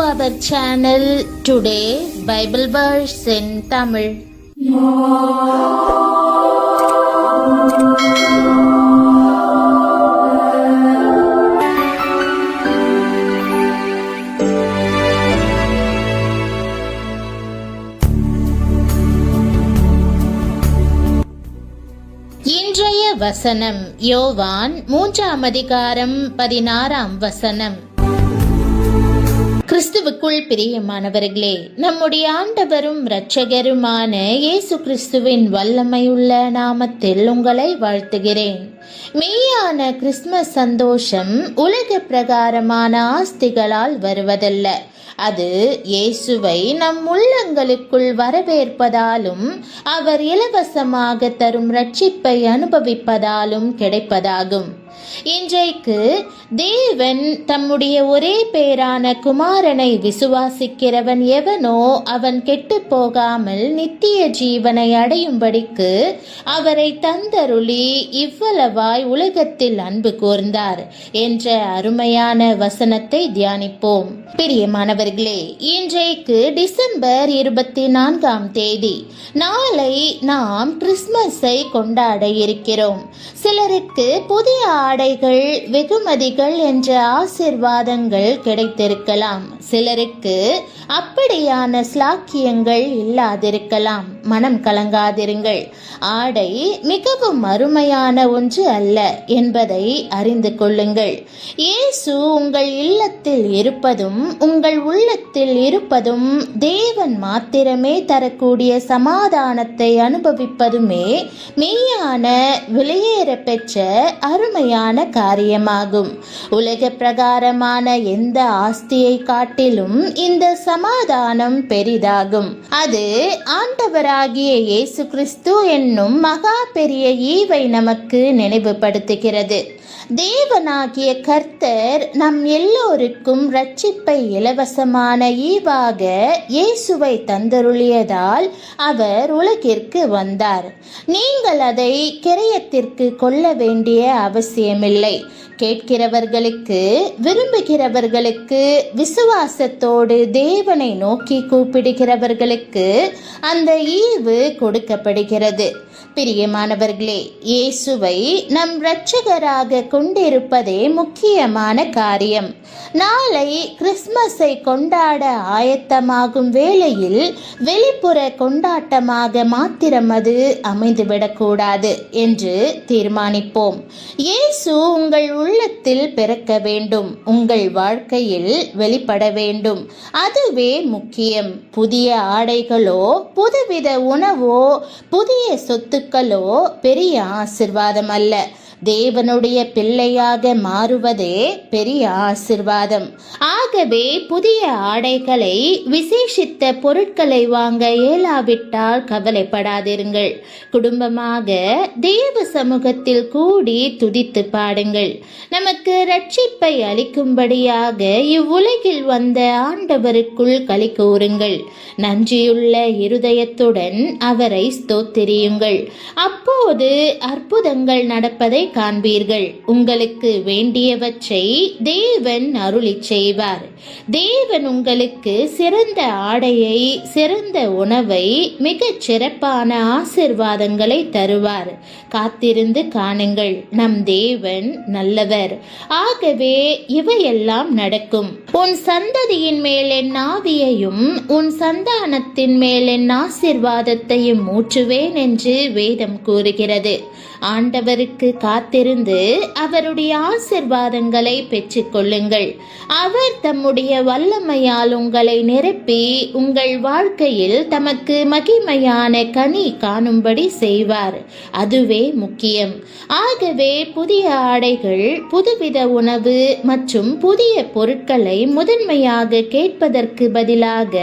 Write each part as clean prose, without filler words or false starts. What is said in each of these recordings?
our channel. Today Bible verse in Tamil. இன்றைய வசனம் யோவான் 3:16. கிறிஸ்துவுக்குள் பிரியமானவர்களே, நம்முடைய ஆண்டவரும் இரட்சகருமான இயேசு கிறிஸ்துவின் வல்லமையுள்ள நாமத்தில் உங்களை வாழ்த்துகிறேன். மெய்யான கிறிஸ்துமஸ் சந்தோஷம் உலக பிரகாரமான ஆஸ்திகளால் வருவதல்ல. அது இயேசுவை நம் உள்ளங்களுக்குள் வரவேற்பதாலும் அவர் இலவசமாக தரும் ரட்சிப்பை அனுபவிப்பதாலும் கிடைப்பதாகும். இன்றைக்கு தேவன் தம்முடைய ஒரே பேரான குமாரனை விசுவாசிக்கிறவன் எவனோ அவன் கெட்டு போகாமல் நித்திய ஜீவனை அடையும்படிக்கு அவரை தந்தருளி இவ்வளவாய் உலகத்தில் அன்பு கூர்ந்தார் என்ற அருமையான வசனத்தை தியானிப்போம். பிரியமானவர்களே, இன்றைக்கு டிசம்பர் 24 நாளை நாம் கிறிஸ்துமஸை கொண்டாட இருக்கிறோம். சிலருக்கு புதிய ஆடைகள், வெகுமதிகள் என்ற ஆசீர்வாதங்கள் கிடைத்திருக்கலாம். சிலருக்கு அப்படியான ஸ்லாக்கியங்கள் இல்லாதிருக்கலாம். மனம் கலங்காதிருங்கள். ஆடை மிகவும் அருமையான ஒன்று அல்ல என்பதை அறிந்து கொள்ளுங்கள். இயேசு உங்கள் இல்லத்தில் இருப்பதும் உங்கள் உள்ளத்தில் இருப்பதும் தேவன் மாத்திரமே தரக்கூடிய சமாதானத்தை அனுபவிப்பதுமே மெய்யான வெளியேற பெற்ற அருமையான காரியமாகும். உலக பிரகாரமான எந்த ஆஸ்தியை காட்டிலும் இந்த சமாதானம் பெரிதாகும். அது ஆண்டவராகிய இயேசு கிறிஸ்து என்னும் மகா பெரிய ஈவை நமக்கு நினைவுபடுத்துகிறது. தேவனாகிய கர்த்தர் நம் எல்லோருக்கும் ரட்சிப்பை இலவசமான ஈவாக இயேசுவை தந்தருளியதால் அவர் உலகிற்கு வந்தார். நீங்கள் அதை கிரயத்திற்கு கொள்ள வேண்டிய அவசியமில்லை. கேட்கிறவர்களுக்கு, விரும்புகிறவர்களுக்கு, விசுவாசத்தோடு தேவனை நோக்கி கூப்பிடுகிறவர்களுக்கு அந்த ஈவு கொடுக்கப்படுகிறது. பிரியமானவர்களே, இயேசுவை நம் இரட்சகராக கொண்டிருப்பதே முக்கியமான காரியம். நாளை கிறிஸ்துமஸை கொண்டாட ஆயத்தமாகும் வேளையில் வெளிப்புற கொண்டாட்டமாக மாத்திரம் அது அமைந்துவிடக்கூடாது என்று தீர்மானிப்போம். இயேசு உங்கள் உள்ளத்தில் பிறக்க வேண்டும், உங்கள் வாழ்க்கையில் வெளிப்பட வேண்டும். அதுவே முக்கியம். புதிய ஆடைகளோ, புதுவித உணவோ, புதிய சொத்துக்களோ பெரிய ஆசீர்வாதம் அல்ல. தேவனுடைய பிள்ளையாக மாறுவதே பெரிய ஆசீர்வாதம். ஆகவே புதிய ஆடைகளை, விசேஷித்த பொருட்களை வாங்க இயலாவிட்டால் கவலைப்படாதிருங்கள். குடும்பமாக தேவ சமூகத்தில் கூடி துதித்து பாடுங்கள். நமக்கு ரட்சிப்பை அளிக்கும்படியாக இவ்வுலகில் வந்த ஆண்டவருக்குள் களி கூறுங்கள். நன்றியுள்ள இருதயத்துடன் அவரை ஸ்தோத்திரியுங்கள். அப்போது அற்புதங்கள் நடப்பதை காண்பீர்கள். உங்களுக்கு வேண்டியவற்றை தேவன் அருளி செய்வார். தேவன் உங்களுக்கு சிறந்த ஆடையை, சிறந்த உணவை, மிகச் சிறப்பான ஆசீர்வாதங்களை தருவார். காத்திருந்து காணுங்கள். நம் தேவன் நல்லவர். ஆகவே இவையெல்லாம் நடக்கும். உன் சந்ததியின் மேல் என் ஆவியையும் உன் சந்தானத்தின் மேல் என் ஆசீர்வாதத்தையும் ஊற்றுவேன் என்று வேதம் கூறுகிறது. ஆண்டவருக்கு காத்திருந்து அவருடைய ஆசீர்வாதங்களை பெற்றுக் கொள்ளுங்கள். அவர் தம்முடைய வல்லமையால் உங்களை நிரப்பி உங்கள் வாழ்க்கையில் தமக்கு மகிமையான கனி காணும்படி செய்வார். அதுவே முக்கியம். ஆகவே புதிய ஆடைகள், புதுவித உணவு மற்றும் புதிய பொருட்களை முதன்மையாக கேட்பதற்கு பதிலாக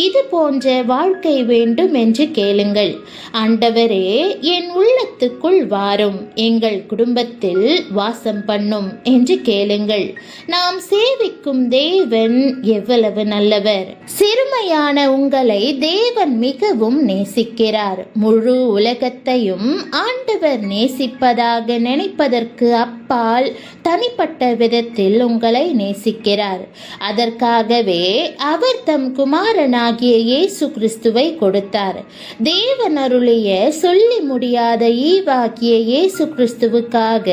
இது போன்ற வாழ்க்கை வேண்டும் என்று கேளுங்கள். ஆண்டவரே, என் உள்ளத்துக்குள் வாரும். எங்கள் குடும்பத்தில் வாசம் பண்ணும் என்று கேளுங்கள். நாம் சேவிக்கும் தேவன் எவ்வளவு நல்லவர். சிறுமையான உங்களை தேவன் மிகவும் நேசிக்கிறார். முழு உலகத்தையும் ஆண்டவர் நேசிப்பதாக நினைப்பதற்கு அப்பால் தனிப்பட்ட விதத்தில் உங்களை நேசிக்கிறார். அதற்காகவே அவர் தம் குமாரனாகிய இயேசு கிறிஸ்துவை கொடுத்தார். தேவன் அருளிய சொல்லி முடியாத ஈவாகிய இயேசு கிறிஸ்துவுக்காக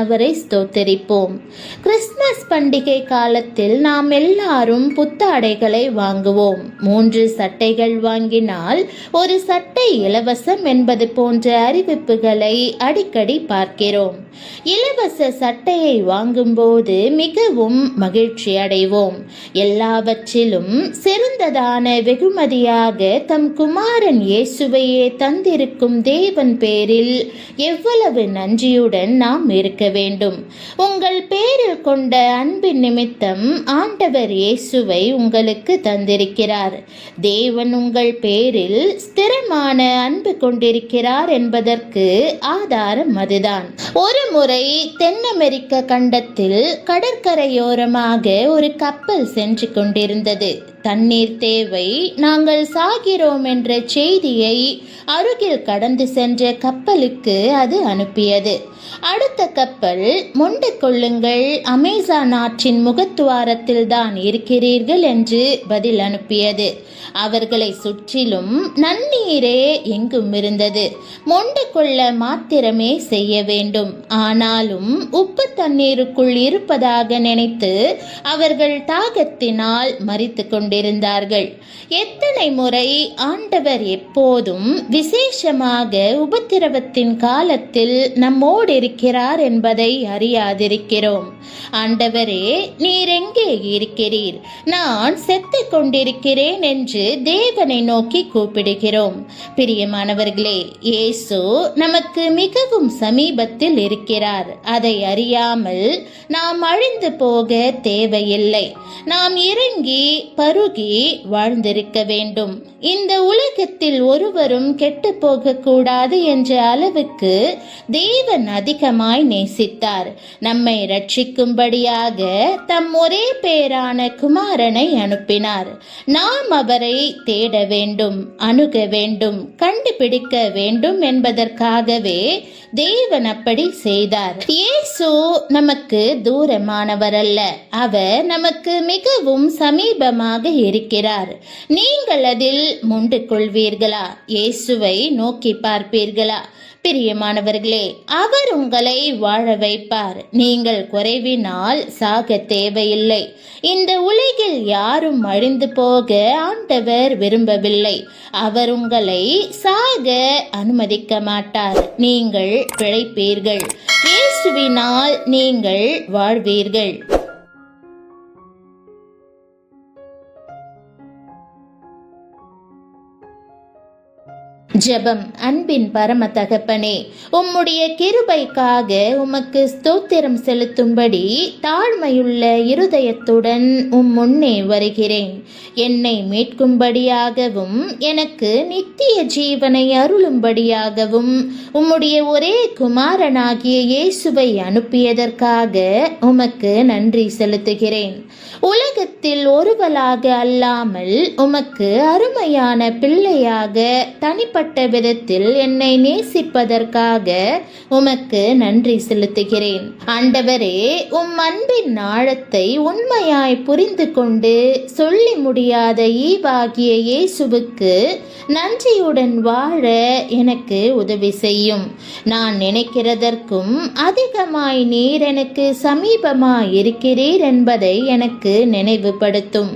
அவரை ஸ்தோத்தரிப்போம். கிறிஸ்துமஸ் பண்டிகை காலத்தில் நாம் எல்லாரும் புத்தாடைகளை வாங்குவோம். 3 சட்டைகள் வாங்கினால் ஒரு சட்டை இலவசம் என்பது போன்ற அறிவிப்புகளை அடிக்கடி பார்க்கிறோம். இலவச சட்டையை வாங்கும்போது மிகவும் மகிழ்ச்சி அடைவோம். எல்லாவற்றிலும் சிறந்ததான வெகுமதியாக தம் குமாரன் இயேசுவையே தந்திருக்கும் தேவன் பேரில் எவ்வளவு நன்றியுடன் நாம் இருக்க வேண்டும். உங்கள் பேரில் கொண்ட அன்பின் நிமித்தம் ஆண்டவர் இயேசுவை உங்களுக்கு தந்திருக்கிறார். தேவன் உங்கள் பேரில் ஸ்திரமான அன்பு கொண்டிருக்கிறார் என்பதற்கு ஆதாரம் அதுதான். ஒரு முறை தென் அமெரிக்க கண்டத்தில் கடற்கரையோரமாக ஒரு கப்பல் சென்று கொண்டிருந்தது. தண்ணீர் தேவை, நாங்கள் சாகிறோம் என்ற செய்தியை அருகில் கடந்து சென்ற கப்பலுக்கு அது அனுப்பியது. அடுத்த கப்பல், மொண்டு கொள்ளுங்கள், அமேசான் ஆற்றின் முகத்துவாரத்தில் தான் இருக்கிறீர்கள் என்று பதில் அனுப்பியது. அவர்களை சுற்றிலும் நன்னீரே எங்கும் இருந்தது. மொண்டு கொள்ள மாத்திரமே செய்ய வேண்டும். ஆனாலும் உப்பு தண்ணீருக்குள் இருப்பதாக நினைத்து அவர்கள் தாகத்தினால் மரித்து கொண்டிருந்தார்கள். எத்தனை முறை ஆண்டவர் எப்போதும் விசேஷமாக உபத்திரவத்தின் காலத்தில் நம்மோடு இருக்கிறார் என்பதை அறியாதிருக்கிறோம். ஆண்டவரே, நீர் எங்கே இருக்கிறீர்? நான் செத்து கொண்டிருக்கிறேன் என்று தேவனை நோக்கி கூப்பிடுகிறோம். பிரியமானவர்களே, இயேசு நமக்கு மிகவும் சமீபத்தில் இருக்கிறார். அதை அறியாமல் நாம் அழிந்து போக தேவையில்லை. நாம் இறங்கி பருகி வாழ்ந்திருக்க வேண்டும். இந்த உலகத்தில் ஒருவரும் கெட்டு போக கூடாது என்ற அளவுக்கு தேவன் அதிகமாய் நேசித்தார். நம்மை ரட்சிக்கும்படியாக தம் ஒரே பேரான குமாரனை அனுப்பினார். நாம் அவரை தேட வேண்டும், அணுக வேண்டும், கண்டுபிடிக்க வேண்டும் என்பதற்காகவே தேவன் அப்படி செய்தார். இயேசு நமக்கு தூரமானவர் அல்ல, அவர் நமக்கு மிகவும் சமீபமாக இருக்கிறார். நீங்கள் அதில் முண்டு கொள்வீர்களா? இயேசுவை நோக்கி பார்ப்பீர்களா? பிரியமானவர்களே, அவர் உங்களை வாழ வைப்பார். நீங்கள் குறைவினால் சாக தேவையில்லை. இந்த உலகில் யாரும் அழிந்து போக ஆண்டவர் விரும்பவில்லை. அவர் உங்களை சாக அனுமதிக்க மாட்டார். நீங்கள் பிழைப்பீர்கள். இயேசுவினால் நீங்கள் வாழ்வீர்கள். ஜெபம். அன்பின் பரம தகப்பனே, உம்முடைய கிருபைக்காக உமக்கு ஸ்தோத்திரம் செலுத்தும்படி தாழ்மையுள்ள இருதயத்துடன் முன்னே வருகிறேன். என்னை மீட்கும்படியாகவும் எனக்கு நித்திய ஜீவனை அருளும்படியாகவும் உம்முடைய ஒரே குமாரனாகிய இயேசுவை அனுப்பியதற்காக உமக்கு நன்றி செலுத்துகிறேன். உலகத்தில் ஒருவளாக அல்லாமல் உமக்கு அருமையான பிள்ளையாக தனிப்பட்ட விதத்தில் என்னை நேசிப்பதற்காக உமக்கு நன்றி செலுத்துகிறேன். ஆண்டவரே, உம் அன்பின் ஆழத்தை உண்மையாய் புரிந்து கொண்டு சொல்லி முடியாத ஈவாகிய இயேசுவுக்கு நன்றியுடன் வாழ எனக்கு உதவி செய்யும். நான் நினைக்கிறதற்கும் அதிகமாய் நீர் எனக்கு சமீபமாய் இருக்கிறீர் என்பதை எனக்கு நினைவுபடுத்தும்.